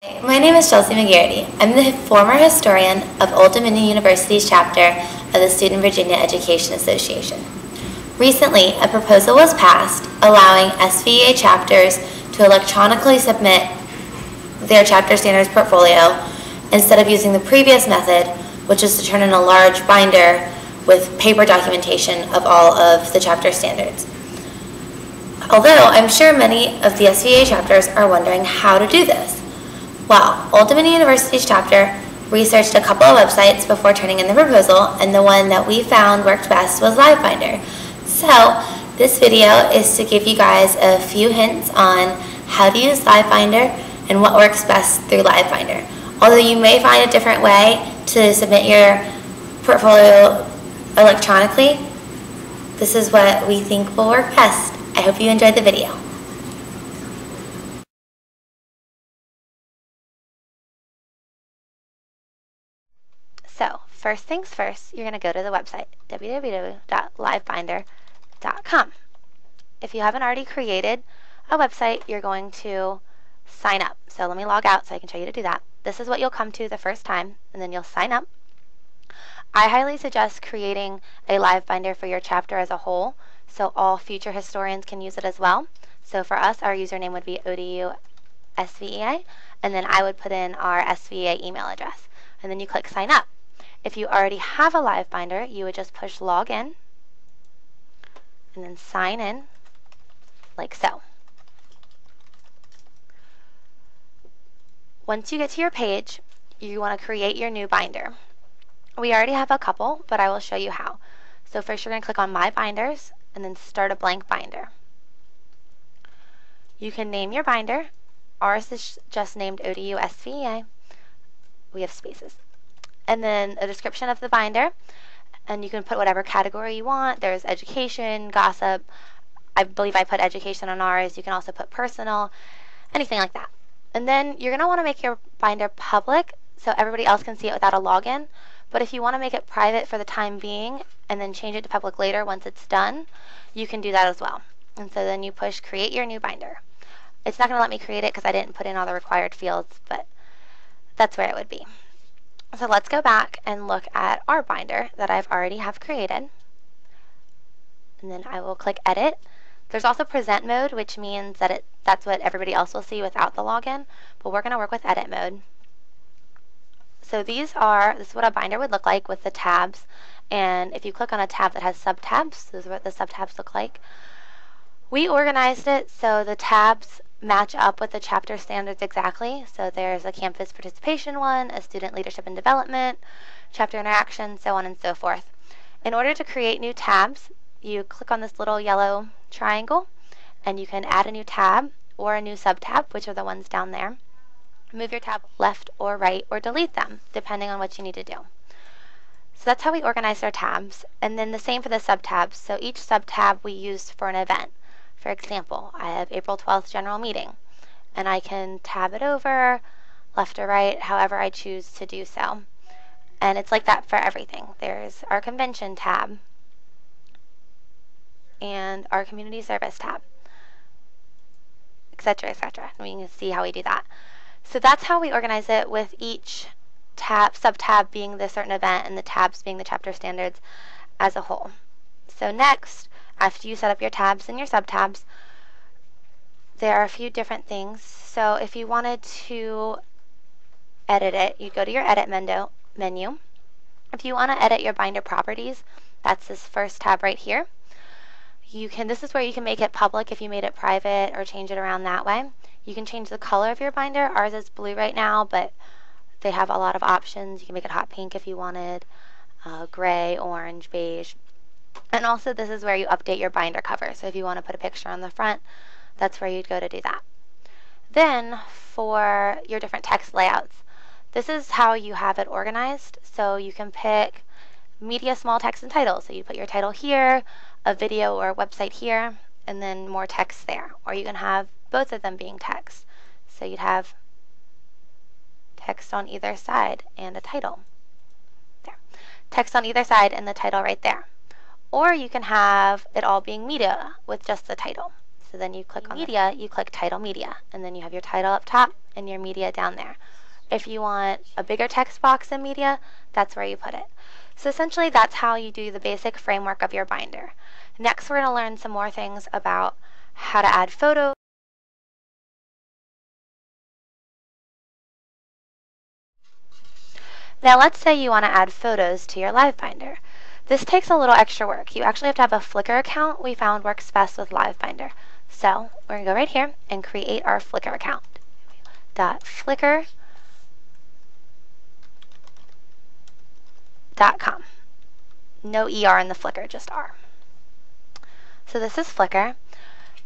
My name is Chelsea McGarity. I'm the former historian of Old Dominion University's chapter of the Student Virginia Education Association. Recently, a proposal was passed allowing SVEA chapters to electronically submit their chapter standards portfolio instead of using the previous method, which is to turn in a large binder with paper documentation of all of the chapter standards. Although I'm sure many of the SVEA chapters are wondering how to do this. Well, Old Dominion University's chapter researched a couple of websites before turning in the proposal, and the one that we found worked best was LiveBinder. So this video is to give you guys a few hints on how to use LiveBinder and what works best through LiveBinder. Although you may find a different way to submit your portfolio electronically, this is what we think will work best. I hope you enjoyed the video. So, first things first, you're going to go to the website, www.livebinder.com. If you haven't already created a website, you're going to sign up. So let me log out so I can show you to do that. This is what you'll come to the first time, and then you'll sign up. I highly suggest creating a LiveBinder for your chapter as a whole, so all future historians can use it as well. So for us, our username would be ODU SVEA, and then I would put in our SVEA email address, and then you click sign up. If you already have a LiveBinder, you would just push log in and then sign in like so. Once you get to your page, you want to create your new binder. We already have a couple, but I will show you how. So first you're going to click on My Binders and then start a blank binder. You can name your binder. Ours is just named ODU SVEA. We have spaces. And then a description of the binder, and you can put whatever category you want. There's education, gossip. I believe I put education on ours. You can also put personal, anything like that. And then you're going to want to make your binder public so everybody else can see it without a login. But if you want to make it private for the time being and then change it to public later once it's done, you can do that as well. And so then you push create your new binder. It's not going to let me create it because I didn't put in all the required fields, but that's where it would be. So let's go back and look at our binder that I've already have created. And then I will click edit. There's also present mode, which means that that's what everybody else will see without the login, but we're going to work with edit mode. So this is what a binder would look like with the tabs, and if you click on a tab that has subtabs, this is what the subtabs look like. We organized it so the tabs match up with the chapter standards exactly. So there's a campus participation one, a student leadership and development, chapter interaction, so on and so forth. In order to create new tabs, you click on this little yellow triangle and you can add a new tab or a new subtab, which are the ones down there. Move your tab left or right or delete them, depending on what you need to do. So that's how we organized our tabs. And then the same for the subtabs. So each subtab we used for an event. For example, I have April 12th general meeting, and I can tab it over left or right, however I choose to do so. And it's like that for everything. There's our convention tab and our community service tab, etc., etc. We can see how we do that. So that's how we organize it, with each sub-tab being the certain event and the tabs being the chapter standards as a whole. So next, after you set up your tabs and your subtabs, there are a few different things. So if you wanted to edit it, you go to your edit menu. If you want to edit your binder properties, that's this first tab right here. This is where you can make it public if you made it private or change it around that way. You can change the color of your binder. Ours is blue right now, but they have a lot of options. You can make it hot pink if you wanted, gray, orange, beige. And also this is where you update your binder cover. So if you want to put a picture on the front, that's where you'd go to do that. Then for your different text layouts, this is how you have it organized. So you can pick media, small text, and title. So you put your title here, a video or a website here, and then more text there. Or you can have both of them being text. So you'd have text on either side and a title. There. Text on either side and the title right there. Or you can have it all being media with just the title. So then you click on media, you click title media, and then you have your title up top and your media down there. If you want a bigger text box in media, that's where you put it. So essentially that's how you do the basic framework of your binder. Next, we're going to learn some more things about how to add photos. Now let's say you want to add photos to your LiveBinder. This takes a little extra work. You actually have to have a Flickr account we found works best with LiveBinder. So we're going to go right here and create our Flickr account. .flickr.com. No ER in the Flickr, just R. So this is Flickr.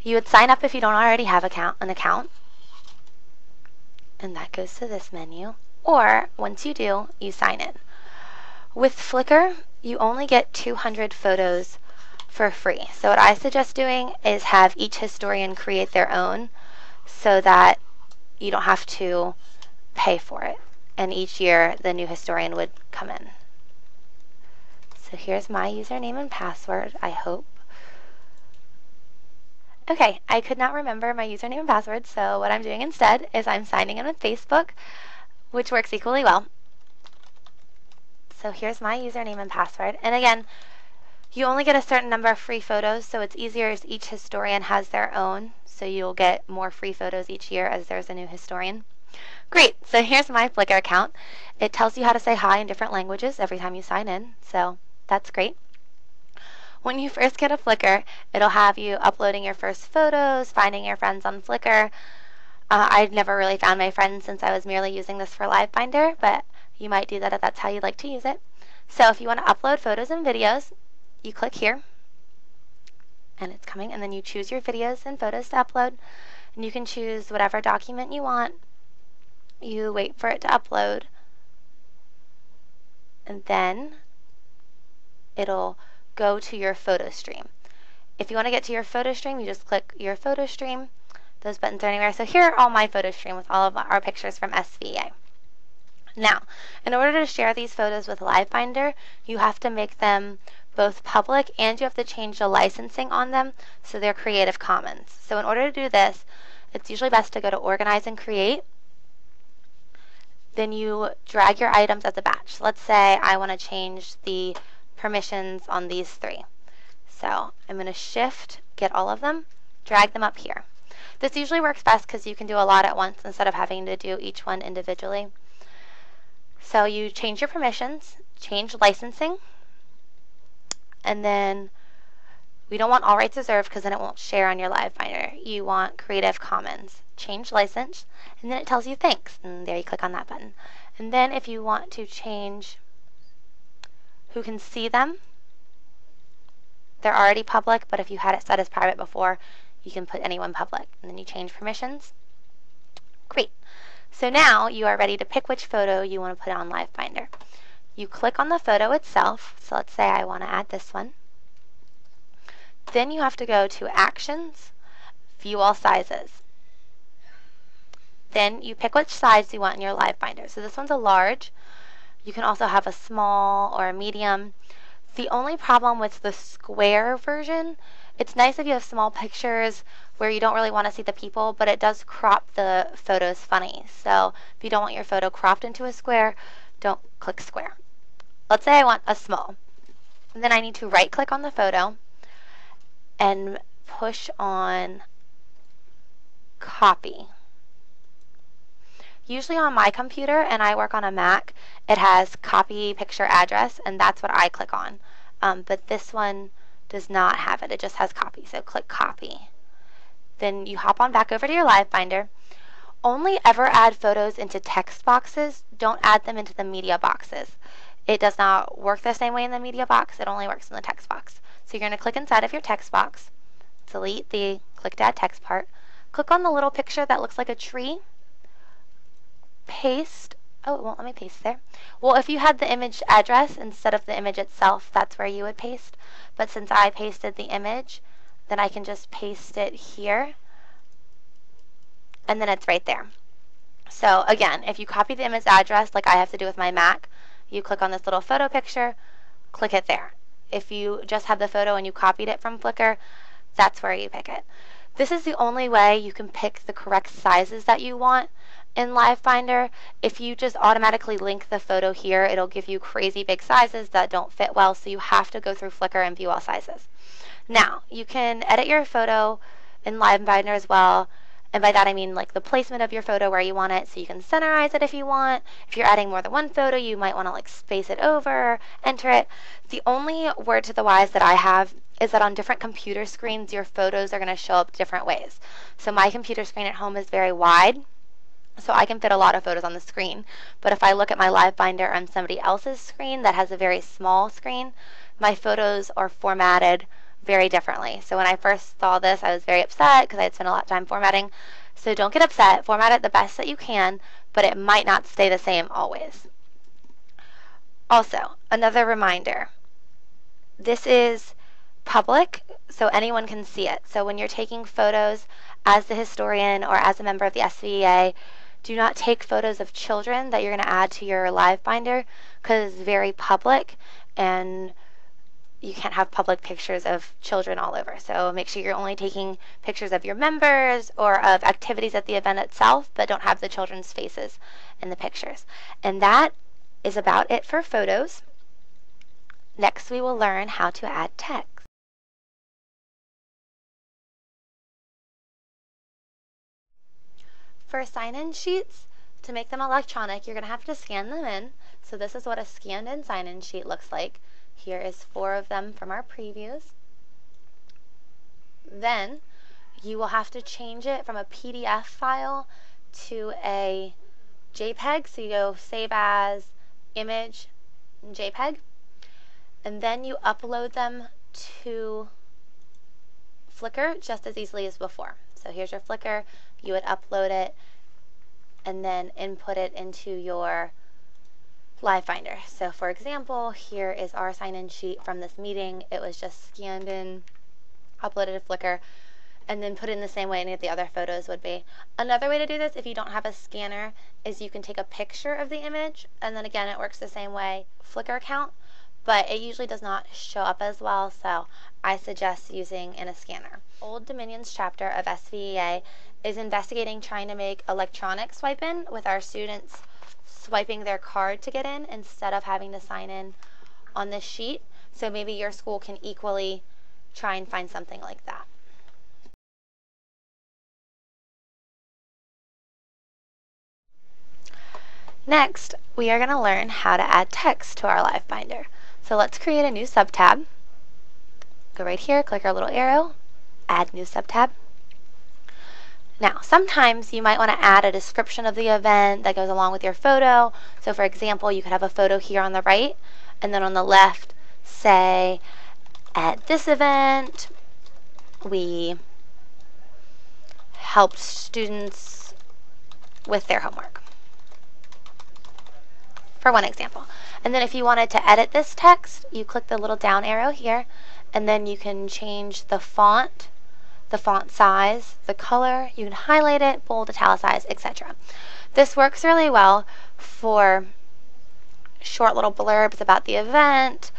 You would sign up if you don't already have an account. And that goes to this menu. Or, once you do, you sign in. With Flickr, you only get 200 photos for free. So what I suggest doing is have each historian create their own so that you don't have to pay for it. And each year, the new historian would come in. So here's my username and password, I hope. Okay, I could not remember my username and password, so what I'm doing instead is I'm signing in with Facebook, which works equally well. So here's my username and password. And again, you only get a certain number of free photos, so it's easier as each historian has their own, so you'll get more free photos each year as there's a new historian. Great, so here's my Flickr account. It tells you how to say hi in different languages every time you sign in, so that's great. When you first get a Flickr, it'll have you uploading your first photos, finding your friends on Flickr. I've never really found my friends since I was merely using this for LiveBinder, but you might do that if that's how you'd like to use it. So if you want to upload photos and videos, you click here, and it's coming, and then you choose your videos and photos to upload, and you can choose whatever document you want. You wait for it to upload, and then it'll go to your photo stream. If you want to get to your photo stream, you just click your photo stream. Those buttons are anywhere. So here are all my photo stream with all of our pictures from SVA. Now, in order to share these photos with LiveBinder, you have to make them both public and you have to change the licensing on them so they're Creative Commons. So in order to do this, it's usually best to go to Organize and Create. Then you drag your items as a batch. So let's say I want to change the permissions on these three. So I'm going to Shift, get all of them, drag them up here. This usually works best because you can do a lot at once instead of having to do each one individually. So you change your permissions, change licensing, and then we don't want all rights reserved because then it won't share on your LiveBinder. You want Creative Commons. Change license, and then it tells you thanks, and there you click on that button. And then if you want to change who can see them, they're already public, but if you had it set as private before, you can put anyone public. And then you change permissions. Great. So now you are ready to pick which photo you want to put on LiveBinder. You click on the photo itself. So let's say I want to add this one. Then you have to go to Actions, View All Sizes. Then you pick which size you want in your LiveBinder. So this one's a large. You can also have a small or a medium. The only problem with the square version, it's nice if you have small pictures where you don't really want to see the people, but it does crop the photos funny. So if you don't want your photo cropped into a square, don't click square. Let's say I want a small. And then I need to right click on the photo and push on copy. Usually on my computer, and I work on a Mac, it has copy picture address, and that's what I click on. But this one does not have it. It just has copy, so click copy. Then you hop on back over to your LiveBinder. Only ever add photos into text boxes. Don't add them into the media boxes. It does not work the same way in the media box. It only works in the text box. So you're going to click inside of your text box, delete the click to add text part, click on the little picture that looks like a tree, paste. Oh, it won't let me paste there. Well, if you had the image address instead of the image itself, that's where you would paste. But since I pasted the image, then I can just paste it here, and then it's right there. So again, if you copy the image address like I have to do with my Mac, you click on this little photo picture, click it there. If you just have the photo and you copied it from Flickr, that's where you pick it. This is the only way you can pick the correct sizes that you want. In LiveBinder, if you just automatically link the photo here, it'll give you crazy big sizes that don't fit well, so you have to go through Flickr and view all sizes. Now, you can edit your photo in LiveBinder as well, and by that I mean like the placement of your photo where you want it, so you can centerize it if you want. If you're adding more than one photo, you might want to like space it over, enter it. The only word to the wise that I have is that on different computer screens, your photos are going to show up different ways. So my computer screen at home is very wide, so I can fit a lot of photos on the screen. But if I look at my LiveBinder on somebody else's screen that has a very small screen, my photos are formatted very differently. So when I first saw this, I was very upset because I had spent a lot of time formatting. So don't get upset. Format it the best that you can, but it might not stay the same always. Also, another reminder. This is public, so anyone can see it. So when you're taking photos as the historian or as a member of the SVEA, do not take photos of children that you're going to add to your LiveBinder because it's very public and you can't have public pictures of children all over. So make sure you're only taking pictures of your members or of activities at the event itself, but don't have the children's faces in the pictures. And that is about it for photos. Next, we will learn how to add text. For sign-in sheets, to make them electronic, you're going to have to scan them in. So this is what a scanned-in sign-in sheet looks like. Here is 4 of them from our previews. Then you will have to change it from a PDF file to a JPEG. So you go Save As, Image, and JPEG. And then you upload them to Flickr just as easily as before. So here's your Flickr. You would upload it and then input it into your LiveBinder. So for example, here is our sign-in sheet from this meeting. It was just scanned in, uploaded to Flickr, and then put in the same way any of the other photos would be. Another way to do this, if you don't have a scanner, is you can take a picture of the image, and then again, it works the same way, Flickr account, but it usually does not show up as well, so I suggest using in a scanner. Old Dominion's chapter of SVEA is investigating trying to make electronic swipe-in with our students swiping their card to get in instead of having to sign in on this sheet. So maybe your school can equally try and find something like that. Next, we are going to learn how to add text to our LiveBinder. So let's create a new subtab. Go right here, click our little arrow, add new subtab. Now, sometimes you might want to add a description of the event that goes along with your photo. So for example, you could have a photo here on the right, and then on the left, say, at this event, we helped students with their homework, for one example. And then if you wanted to edit this text, you click the little down arrow here, and then you can change the font size, the color, you can highlight it, bold, italicize, etc. This works really well for short little blurbs about the event.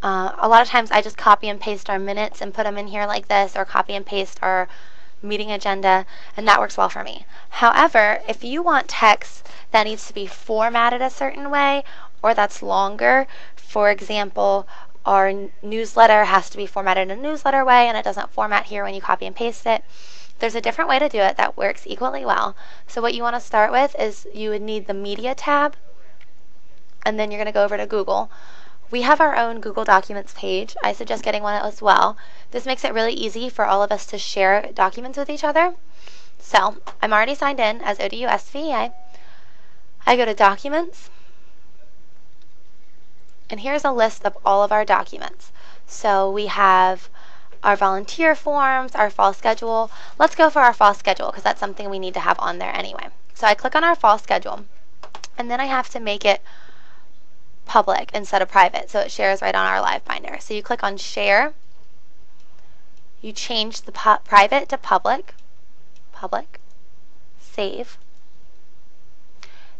A lot of times I just copy and paste our minutes and put them in here like this, or copy and paste our meeting agenda, and that works well for me. However, if you want text that needs to be formatted a certain way, or that's longer, for example, our newsletter has to be formatted in a newsletter way and it doesn't format here when you copy and paste it. There's a different way to do it that works equally well. So what you want to start with is you would need the media tab, and then you're going to go over to Google. We have our own Google Documents page. I suggest getting one as well. This makes it really easy for all of us to share documents with each other. So I'm already signed in as ODU SVEA. I go to Documents, and here's a list of all of our documents. So we have our volunteer forms, our fall schedule. Let's go for our fall schedule because that's something we need to have on there anyway. So I click on our fall schedule, and then I have to make it public instead of private, so it shares right on our LiveBinder. So you click on Share, you change the private to public, save.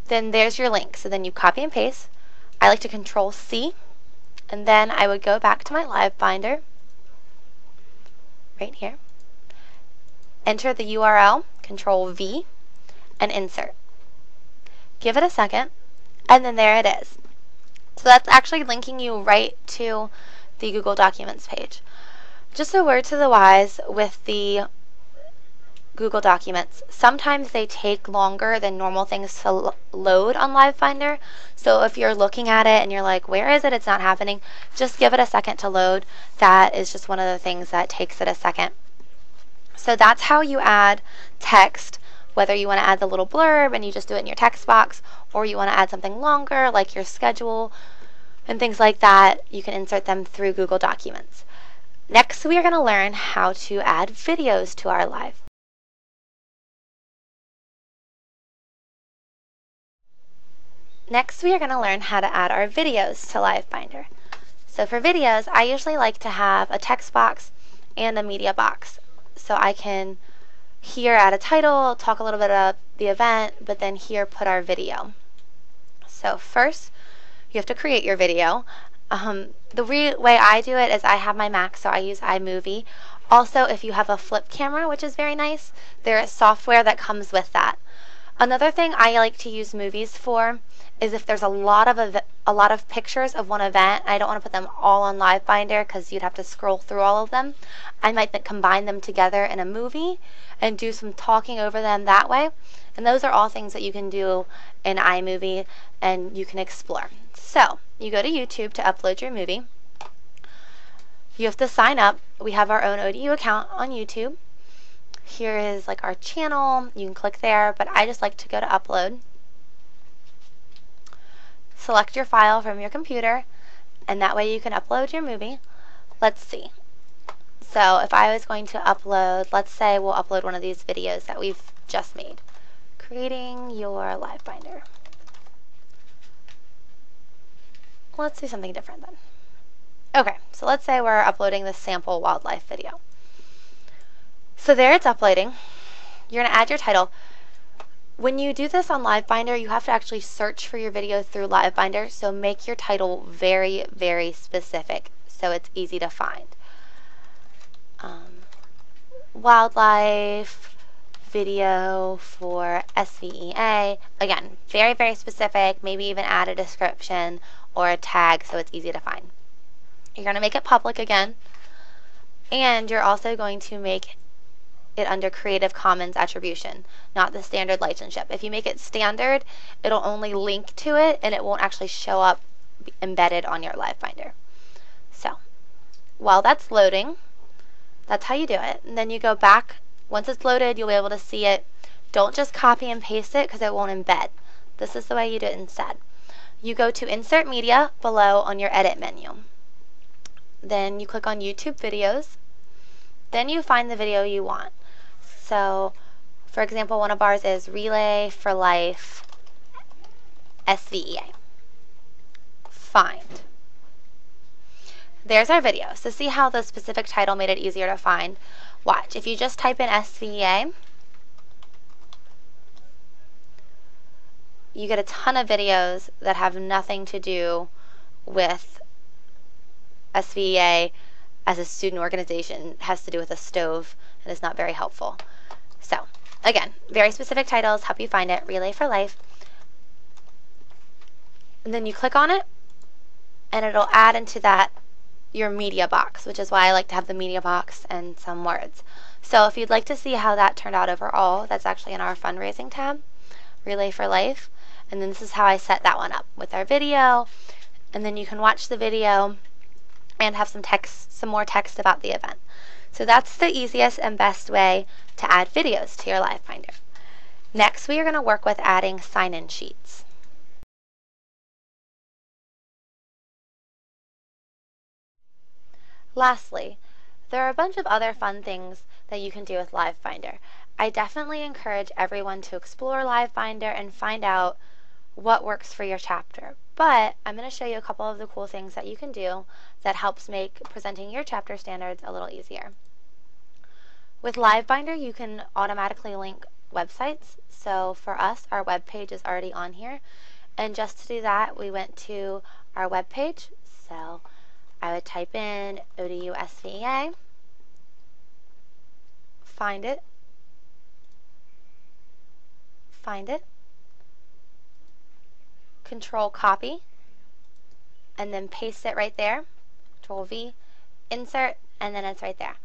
Then there's your link. So then you copy and paste. I like to Control C, and then I would go back to my LiveBinder, right here, enter the URL, Control V, and insert. Give it a second, and then there it is. So that's actually linking you right to the Google Documents page. Just a word to the wise with the Google Documents. Sometimes they take longer than normal things to load on LiveBinder. So if you're looking at it and you're like, where is it? It's not happening. Just give it a second to load. That is just one of the things that takes it a second. So that's how you add text, whether you want to add the little blurb and you just do it in your text box, or you want to add something longer like your schedule and things like that. You can insert them through Google Documents. Next, we are going to learn how to add videos to our live. Next, we are going to learn how to add our videos to LiveBinder. So for videos, I usually like to have a text box and a media box. So I can here add a title, talk a little bit about the event, but then here put our video. So first, you have to create your video. The way I do it is I have my Mac, so I use iMovie. Also, if you have a flip camera, which is very nice, there is software that comes with that. Another thing I like to use movies for is if there's a lot of pictures of one event, I don't want to put them all on LiveBinder because you'd have to scroll through all of them. I might combine them together in a movie and do some talking over them that way. And those are all things that you can do in iMovie and you can explore. So you go to YouTube to upload your movie. You have to sign up. We have our own ODU account on YouTube. Here is like our channel. You can click there, but I just like to go to upload. Select your file from your computer, and that way you can upload your movie. Let's see. So if I was going to upload, let's say we'll upload one of these videos that we've just made. Creating your LiveBinder. Let's do something different then. Okay, so let's say we're uploading this sample wildlife video. So there it's uploading. You're going to add your title. When you do this on LiveBinder, you have to actually search for your video through LiveBinder, so make your title very, very specific so it's easy to find. Wildlife video for SVEA. Again, very, very specific. Maybe even add a description or a tag so it's easy to find. You're going to make it public again, and you're also going to make it under Creative Commons attribution, not the standard licenseship. If you make it standard, it'll only link to it and it won't actually show up embedded on your LiveBinder. So while that's loading, that's how you do it. And then you go back. Once it's loaded, you'll be able to see it. Don't just copy and paste it because it won't embed. This is the way you do it instead. You go to Insert Media below on your Edit menu. Then you click on YouTube Videos. Then you find the video you want. So, for example, one of ours is Relay for Life SVEA. Find. There's our video. So see how the specific title made it easier to find? Watch. If you just type in SVEA, you get a ton of videos that have nothing to do with SVEA as a student organization. It has to do with a stove and is not very helpful. So, again, very specific titles help you find it. Relay for Life. And then you click on it, and it'll add into that your media box, which is why I like to have the media box and some words. So if you'd like to see how that turned out overall, that's actually in our fundraising tab, Relay for Life. And then this is how I set that one up with our video. And then you can watch the video and have some text, some more text about the event. So that's the easiest and best way to add videos to your LiveBinder. Next, we are going to work with adding sign-in sheets. Lastly, there are a bunch of other fun things that you can do with LiveBinder. I definitely encourage everyone to explore LiveBinder and find out what works for your chapter. But I'm going to show you a couple of the cool things that you can do that helps make presenting your chapter standards a little easier. With LiveBinder, you can automatically link websites. So for us, our web page is already on here. And just to do that, we went to our web page. So I would type in ODU SVEA, find it, Control copy, and then paste it right there. Control V, insert, and then it's right there.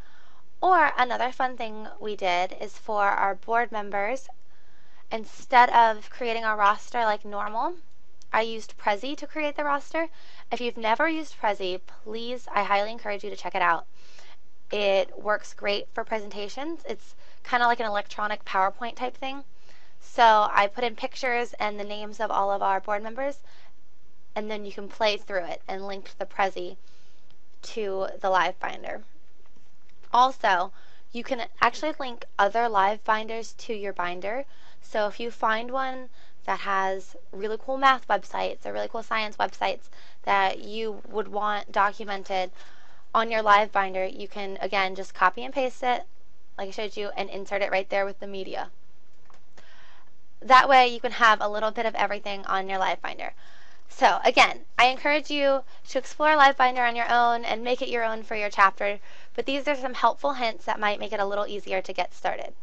Or another fun thing we did is for our board members, instead of creating a roster like normal, I used Prezi to create the roster. If you've never used Prezi, please, I highly encourage you to check it out. It works great for presentations. It's kind of like an electronic PowerPoint type thing. So I put in pictures and the names of all of our board members, and then you can play through it and link the Prezi to the LiveBinder. Also, you can actually link other LiveBinders to your binder. So if you find one that has really cool math websites or really cool science websites that you would want documented on your LiveBinder, you can, again, just copy and paste it, like I showed you, and insert it right there with the media. That way you can have a little bit of everything on your LiveBinder. So again, I encourage you to explore LiveBinder on your own and make it your own for your chapter, but these are some helpful hints that might make it a little easier to get started.